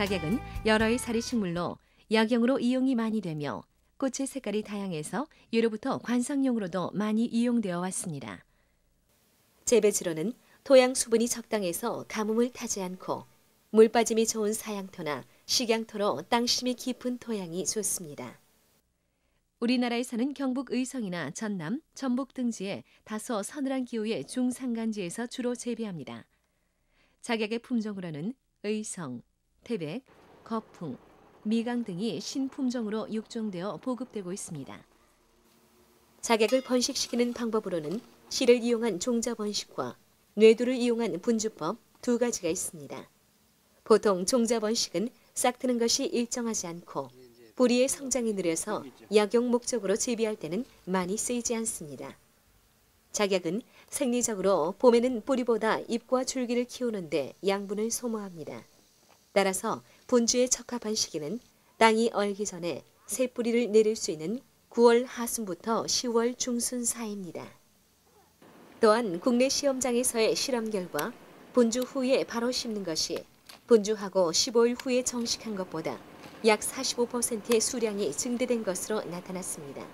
작약은 여러의 사리식물로 약용으로 이용이 많이 되며 꽃의 색깔이 다양해서 예로부터 관상용으로도 많이 이용되어 왔습니다. 재배지로는 토양 수분이 적당해서 가뭄을 타지 않고 물 빠짐이 좋은 사양토나 식양토로 땅심이 깊은 토양이 좋습니다. 우리나라에서는 경북 의성이나 전남, 전북 등지에 다소 서늘한 기후의 중산간지에서 주로 재배합니다. 작약의 품종으로는 의성, 태백, 거풍, 미강 등이 신품종으로 육종되어 보급되고 있습니다. 작약을 번식시키는 방법으로는 씨를 이용한 종자 번식과 뇌두를 이용한 분주법 두 가지가 있습니다. 보통 종자 번식은 싹 트는 것이 일정하지 않고 뿌리의 성장이 느려서 약용 목적으로 재배할 때는 많이 쓰이지 않습니다. 작약은 생리적으로 봄에는 뿌리보다 잎과 줄기를 키우는데 양분을 소모합니다. 따라서 분주에 적합한 시기는 땅이 얼기 전에 새 뿌리를 내릴 수 있는 9월 하순부터 10월 중순 사이입니다. 또한 국내 시험장에서의 실험 결과 분주 후에 바로 심는 것이 분주하고 15일 후에 정식한 것보다 약 45%의 수량이 증대된 것으로 나타났습니다.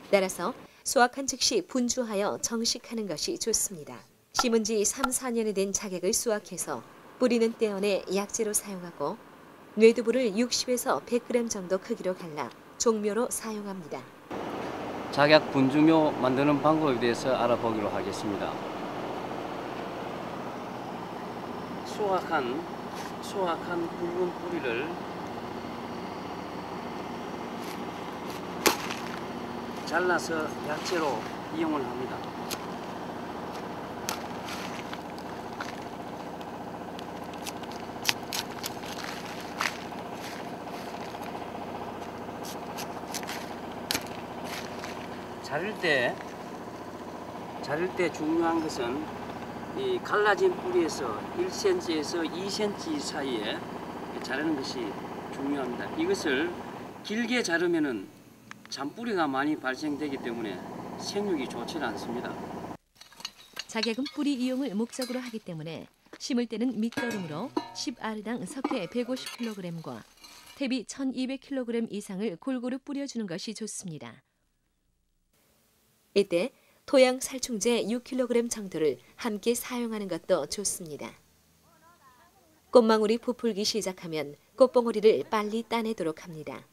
따라서 수확한 즉시 분주하여 정식하는 것이 좋습니다. 심은 지 3, 4년이 된 작약을 수확해서 뿌리는 떼어내 약재로 사용하고 뇌두부를 60에서 100g 정도 크기로 갈라 종묘로 사용합니다. 작약 분주묘 만드는 방법에 대해서 알아보기로 하겠습니다. 수확한 굵은 뿌리를 잘라서 약재로 이용을 합니다. 자를 때 중요한 것은 이 갈라진 뿌리에서 1cm에서 2cm 사이에 자르는 것이 중요합니다. 이것을 길게 자르면은 잔뿌리가 많이 발생되기 때문에 생육이 좋지 않습니다. 작약은 뿌리 이용을 목적으로 하기 때문에 심을 때는 밑거름으로 10아르당 석회 150kg과 태비 1200kg 이상을 골고루 뿌려주는 것이 좋습니다. 이때 토양 살충제 6kg 정도를 함께 사용하는 것도 좋습니다. 꽃망울이 부풀기 시작하면 꽃봉오리를 빨리 따내도록 합니다.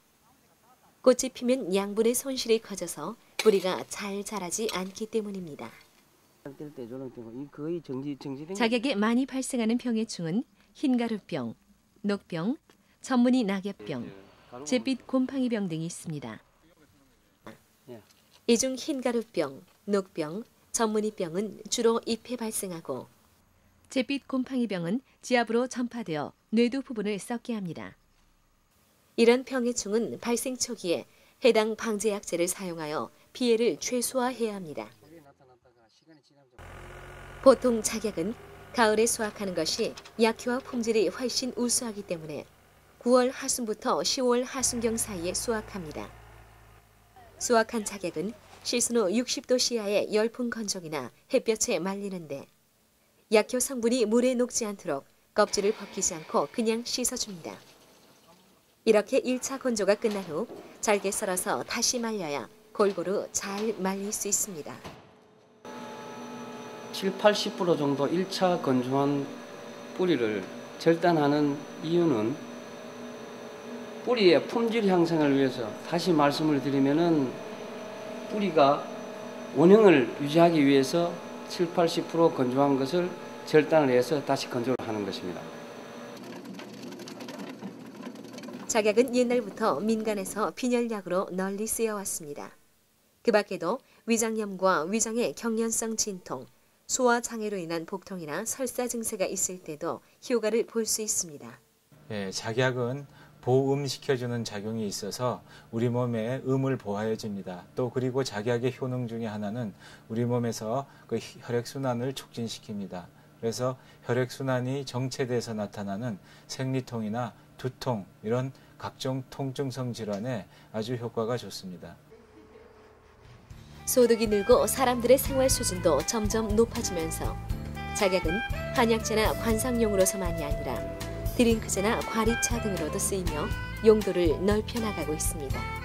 꽃이 피면 양분의 손실이 커져서 뿌리가 잘 자라지 않기 때문입니다. 작약에 많이 발생하는 병해충은 흰가루병, 녹병, 전문이 낙엽병, 잿빛 곰팡이병 등이 있습니다. 이 중 흰가루병, 녹병, 전문이병은 주로 잎에 발생하고 잿빛 곰팡이병은 지압으로 전파되어 뇌두 부분을 썩게 합니다. 이런 병해충은 발생 초기에 해당 방제약제를 사용하여 피해를 최소화해야 합니다. 보통 작약은 가을에 수확하는 것이 약효와 품질이 훨씬 우수하기 때문에 9월 하순부터 10월 하순경 사이에 수확합니다. 수확한 작약은 씻은 후 60도 시야의 열풍 건조기나 햇볕에 말리는데 약효 성분이 물에 녹지 않도록 껍질을 벗기지 않고 그냥 씻어줍니다. 이렇게 1차 건조가 끝난 후 잘게 썰어서 다시 말려야 골고루 잘 말릴 수 있습니다. 70-80% 정도 1차 건조한 뿌리를 절단하는 이유는 뿌리의 품질 향상을 위해서 다시 말씀을 드리면은 뿌리가 원형을 유지하기 위해서 70-80% 건조한 것을 절단을 해서 다시 건조를 하는 것입니다. 작약은 옛날부터 민간에서 빈혈약으로 널리 쓰여왔습니다. 그 밖에도 위장염과 위장의 경련성 진통, 소화장애로 인한 복통이나 설사 증세가 있을 때도 효과를 볼 수 있습니다. 네, 작약은 보음시켜주는 작용이 있어서 우리 몸의 음을 보호해 줍니다. 또 그리고 작약의 효능 중에 하나는 우리 몸에서 그 혈액순환을 촉진시킵니다. 그래서 혈액순환이 정체돼서 나타나는 생리통이나 두통 이런 각종 통증성 질환에 아주 효과가 좋습니다. 소득이 늘고 사람들의 생활 수준도 점점 높아지면서 작약은 한약재나 관상용으로서만이 아니라 드링크제나 과립차 등으로도 쓰이며 용도를 넓혀 나가고 있습니다.